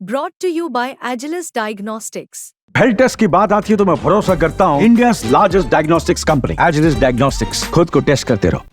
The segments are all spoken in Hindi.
Brought to you by Agilus Diagnostics. Health test की बात आती है तो मैं भरोसा करता हूँ India's largest diagnostics company Agilus diagnostics. खुद को टेस्ट करते रहो।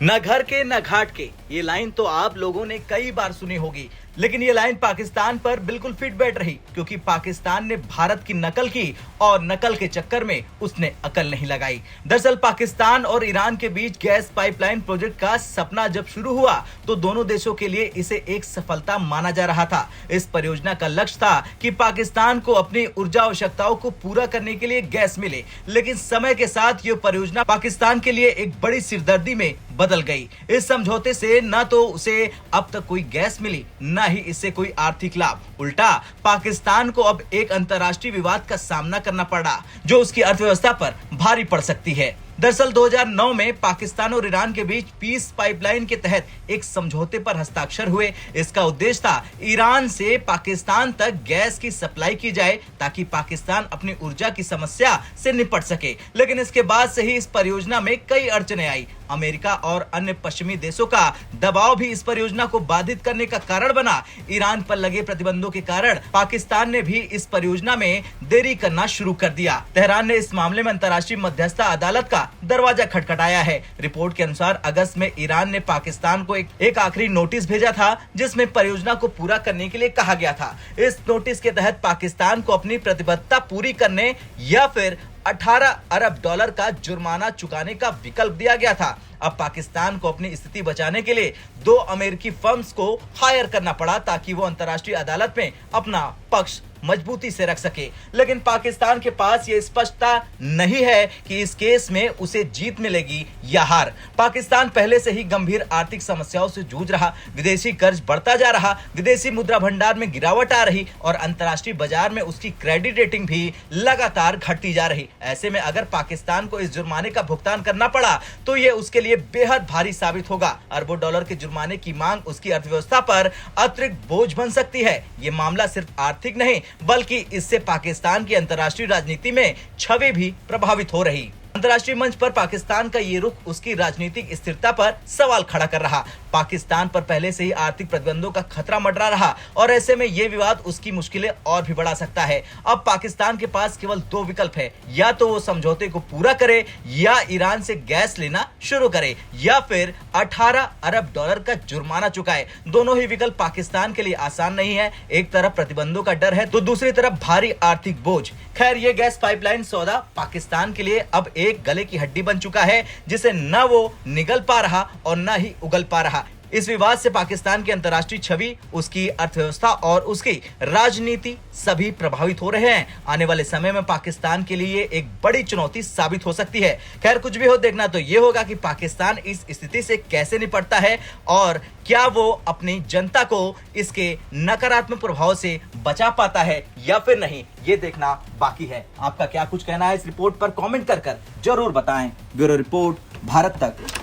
न घर के न घाट के, ये लाइन तो आप लोगों ने कई बार सुनी होगी, लेकिन ये लाइन पाकिस्तान पर बिल्कुल फिट बैठ रही, क्योंकि पाकिस्तान ने भारत की नकल की और नकल के चक्कर में उसने अकल नहीं लगाई। दरअसल पाकिस्तान और ईरान के बीच गैस पाइपलाइन प्रोजेक्ट का सपना जब शुरू हुआ तो दोनों देशों के लिए इसे एक सफलता माना जा रहा था। इस परियोजना का लक्ष्य था कि पाकिस्तान को अपनी ऊर्जा आवश्यकताओं को पूरा करने के लिए गैस मिले, लेकिन समय के साथ ये परियोजना पाकिस्तान के लिए एक बड़ी सिरदर्दी में बदल गई। इस समझौते से न तो उसे अब तक कोई गैस मिली, न ही इससे कोई आर्थिक लाभ। उल्टा पाकिस्तान को अब एक अंतर्राष्ट्रीय विवाद का सामना करना पड़ा, जो उसकी अर्थव्यवस्था पर भारी पड़ सकती है। दरअसल 2009 में पाकिस्तान और ईरान के बीच पीस पाइपलाइन के तहत एक समझौते पर हस्ताक्षर हुए। इसका उद्देश्य था ईरान से पाकिस्तान तक गैस की सप्लाई की जाए, ताकि पाकिस्तान अपनी ऊर्जा की समस्या से निपट सके। लेकिन इसके बाद से ही इस परियोजना में कई अड़चनें आई। अमेरिका और अन्य पश्चिमी देशों का दबाव भी इस परियोजना को बाधित करने का कारण बना। ईरान पर लगे प्रतिबंधों के कारण पाकिस्तान ने भी इस परियोजना में देरी करना शुरू कर दिया। तेहरान ने इस मामले में अंतर्राष्ट्रीय मध्यस्थता अदालत का दरवाजा खटखटाया है। रिपोर्ट के अनुसार अगस्त में ईरान ने पाकिस्तान को एक आखिरी नोटिस भेजा था, जिसमें परियोजना को पूरा करने के लिए कहा गया था। इस नोटिस के तहत पाकिस्तान को अपनी प्रतिबद्धता पूरी करने या फिर 18 अरब डॉलर का जुर्माना चुकाने का विकल्प दिया गया था। अब पाकिस्तान को अपनी स्थिति बचाने के लिए 2 अमेरिकी फर्म्स को हायर करना पड़ा, ताकि वो अंतर्राष्ट्रीय अदालत में अपना पक्ष मजबूती से रख सके। लेकिन पाकिस्तान के पास ये स्पष्टता नहीं है कि इस केस में उसे जीत मिलेगी या हार। पाकिस्तान पहले से ही गंभीर आर्थिक समस्याओं से जूझ रहा, विदेशी कर्ज बढ़ता जा रहा, विदेशी मुद्रा भंडार में गिरावट आ रही और अंतर्राष्ट्रीय बाजार में उसकी क्रेडिट रेटिंग भी लगातार घटती जा रही। ऐसे में अगर पाकिस्तान को इस जुर्माने का भुगतान करना पड़ा तो ये उसके लिए बेहद भारी साबित होगा। अरबों डॉलर के जुर्माने की मांग उसकी अर्थव्यवस्था पर अतिरिक्त बोझ बन सकती है। ये मामला सिर्फ आर्थिक नहीं, बल्कि इससे पाकिस्तान की अंतर्राष्ट्रीय राजनीति में छवि भी प्रभावित हो रही। अंतर्राष्ट्रीय मंच पर पाकिस्तान का ये रुख उसकी राजनीतिक स्थिरता पर सवाल खड़ा कर रहा। पाकिस्तान पर पहले से ही आर्थिक प्रतिबंधों का खतरा मंडरा रहा और ऐसे में ये विवाद उसकी मुश्किलें और भी बढ़ा सकता है। अब पाकिस्तान के पास केवल 2 विकल्प है, या तो वो समझौते को पूरा करे या ईरान से गैस लेना शुरू करे या फिर 18 अरब डॉलर का जुर्माना चुकाए। दोनों ही विकल्प पाकिस्तान के लिए आसान नहीं है। एक तरफ प्रतिबंधों का डर है तो दूसरी तरफ भारी आर्थिक बोझ। खैर, ये गैस पाइपलाइन सौदा पाकिस्तान के लिए अब एक गले की हड्डी बन चुका है, जिसे न वो निगल पा रहा और न ही उगल पा रहा। इस विवाद से पाकिस्तान की अंतर्राष्ट्रीय छवि, उसकी अर्थव्यवस्था और उसकी राजनीति सभी प्रभावित हो रहे हैं। आने वाले समय में पाकिस्तान के लिए एक बड़ी चुनौती साबित हो सकती है। खैर, कुछ भी हो, देखना तो ये होगा कि पाकिस्तान इस स्थिति से कैसे निपटता है और क्या वो अपनी जनता को इसके नकारात्मक प्रभाव से बचा पाता है या फिर नहीं, ये देखना बाकी है। आपका क्या कुछ कहना है इस रिपोर्ट पर कमेंट कर जरूर बताएं। ब्यूरो रिपोर्ट, भारत तक।